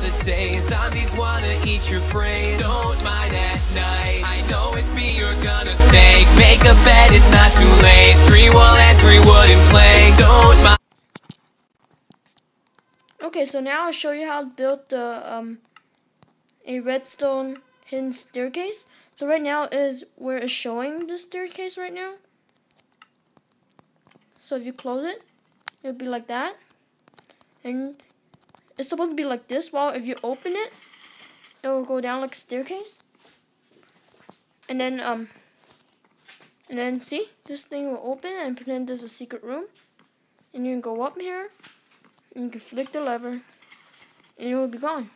the day. Zombies wanna eat your brains. Don't mind at night. I know it's me you're gonna thank. Make a bed, it's not too late. 3 wool and 3 wooden planks. Don't mind. Okay, so now I'll show you how to build the a redstone hidden staircase. So right now is where it's showing the staircase right now. So if you close it, it'll be like that. And it's supposed to be like this, while if you open it, it will go down like a staircase. And then see, this thing will open and pretend there's a secret room. And you can go up here, and you can flick the lever, and it will be gone.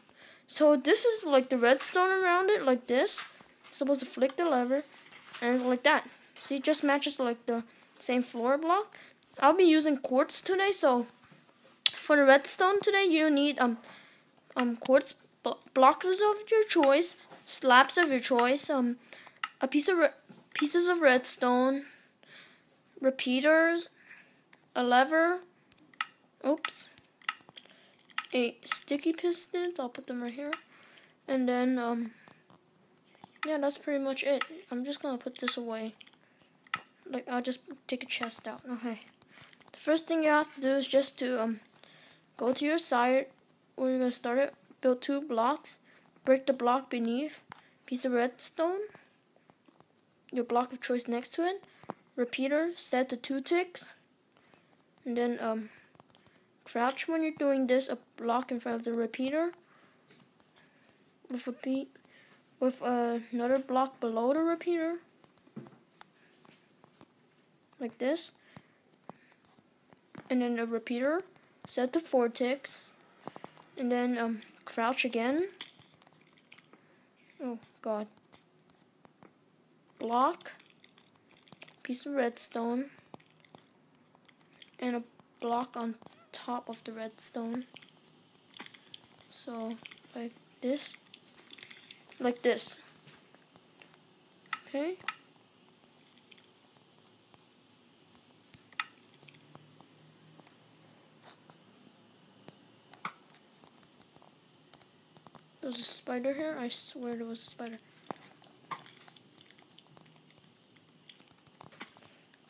So this is like the redstone around it, like this. It's supposed to flick the lever, and it's like that. See, it just matches like the same floor block. I'll be using quartz today, so for the redstone today, you need quartz blocks of your choice, slabs of your choice, pieces of redstone, repeaters, a lever, a sticky piston. I'll put them right here, and then yeah, that's pretty much it. I'm just gonna put this away. Like, I'll just take a chest out. Okay. The first thing you have to do is just to go to your side where you're gonna start it. Build 2 blocks. Break the block beneath. Piece of redstone. Your block of choice next to it. Repeater set to 2 ticks. And then crouch when you're doing this. A block in front of the repeater. With another block below the repeater. Like this. And then a repeater set to 4 ticks. And then crouch again. Oh god. Block, piece of redstone, and a block on top of the redstone. So like this. Like this. Okay. There's a spider here. I swear there was a spider.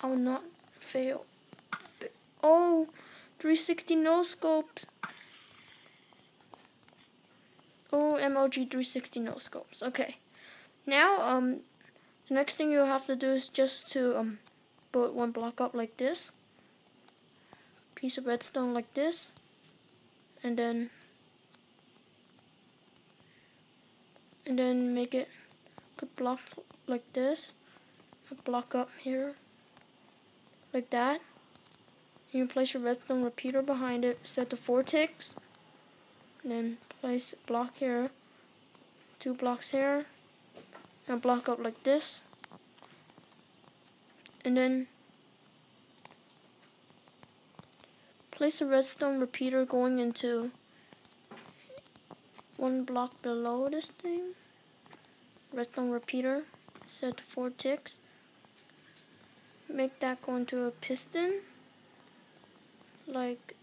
I will not fail. Oh, 360 no scopes. Oh, MLG 360 no scopes. Okay. Now, the next thing you'll have to do is just to build 1 block up like this. Piece of redstone like this. And then make it, put block like this. A block up here. Like that. You can place your redstone repeater behind it, set to 4 ticks. And then place a block here, 2 blocks here, and block up like this. And then place a redstone repeater going into 1 block below this thing. Redstone repeater, set to 4 ticks. Make that go into a piston. Like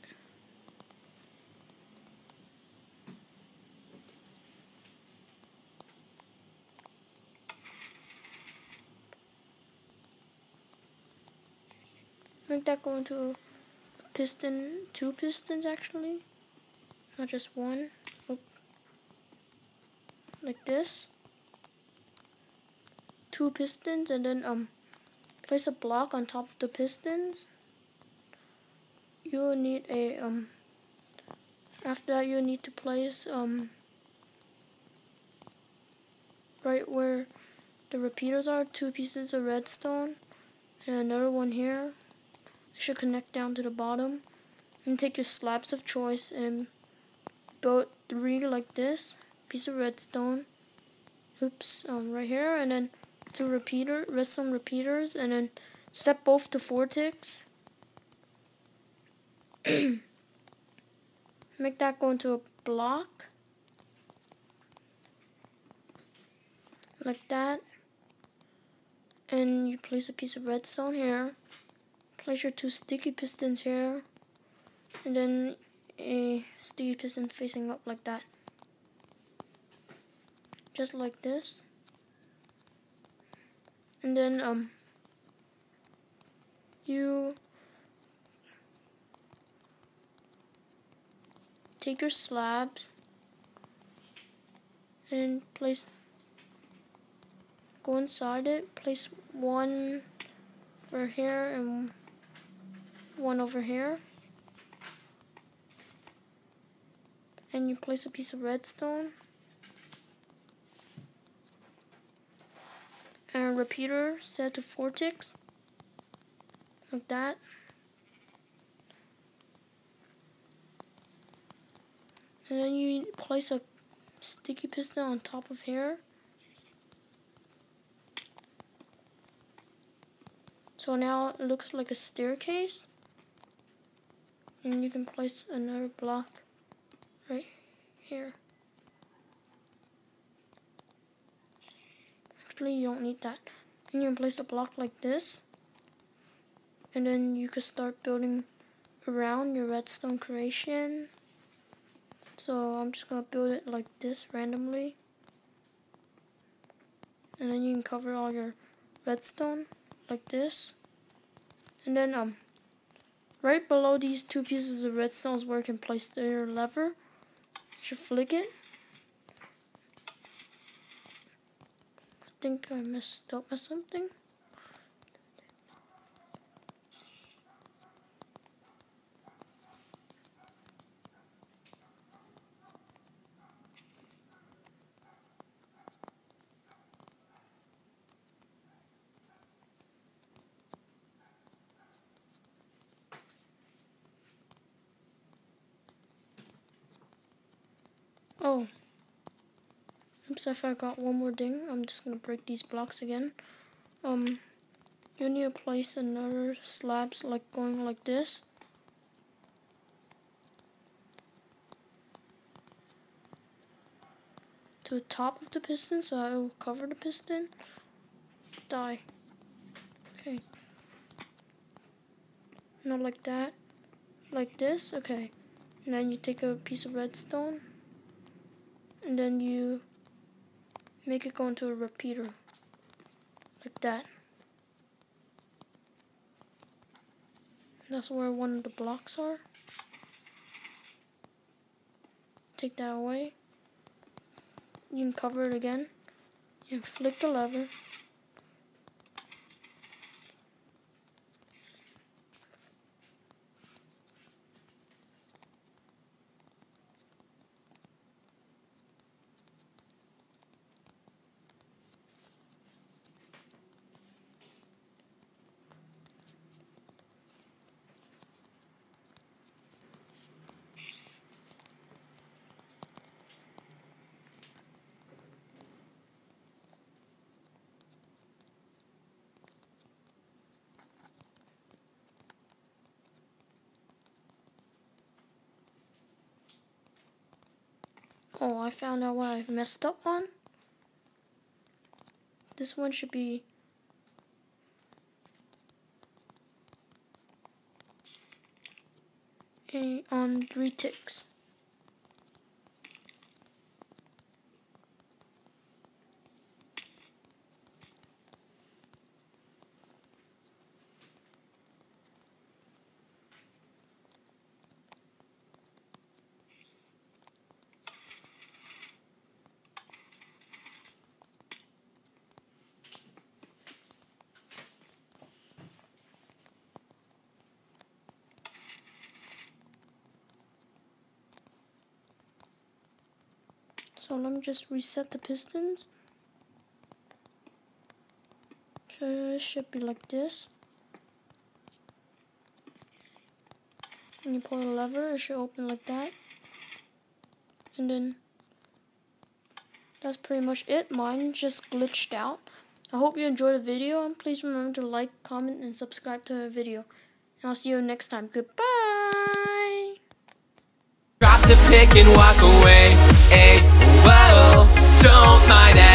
make that go into a piston, 2 pistons actually, not just 1. Like this, 2 pistons, and then place a block on top of the pistons. You'll need a after that you'll need to place right where the repeaters are, 2 pieces of redstone and another one here. It should connect down to the bottom. And take your slabs of choice and build 3 like this. Piece of redstone. Right here, and then 2 redstone repeaters, and then set both to 4 ticks. Make that go into a block. Like that. And you place a piece of redstone here. Place your 2 sticky pistons here. And then a sticky piston facing up like that. just like this. And then you take your slabs and go inside it, place one over here and one over here. And you place a piece of redstone and a repeater set to 4 ticks, like that. And then you place a sticky piston on top of here. So now it looks like a staircase. And you can place another block right here. Actually, you don't need that. And you can place a block like this. And then you can start building around your redstone creation. So I'm just going to build it like this randomly. And then you can cover all your redstone like this. And then right below these 2 pieces of redstone is where you can place your lever. You should flick it. I think I messed up with something. Oh, oops, I forgot one more thing. I'm just gonna break these blocks again. You need to place another slabs like going like this. To the top of the piston, so I will cover the piston. Die. Okay. Not like that. Like this, okay. And then you take a piece of redstone. And then you make it go into a repeater, like that. That's where one of the blocks are. Take that away. You can cover it again. You flick the lever. Oh, I found out what I messed up on. This one should be on 3 ticks. So let me just reset the pistons. So it should be like this. And you pull the lever, it should open like that. And then that's pretty much it. Mine just glitched out. I hope you enjoyed the video, and please remember to like, comment, and subscribe to the video. And I'll see you next time. Goodbye! Drop the pick and walk away. Hey, whoa, don't mind that.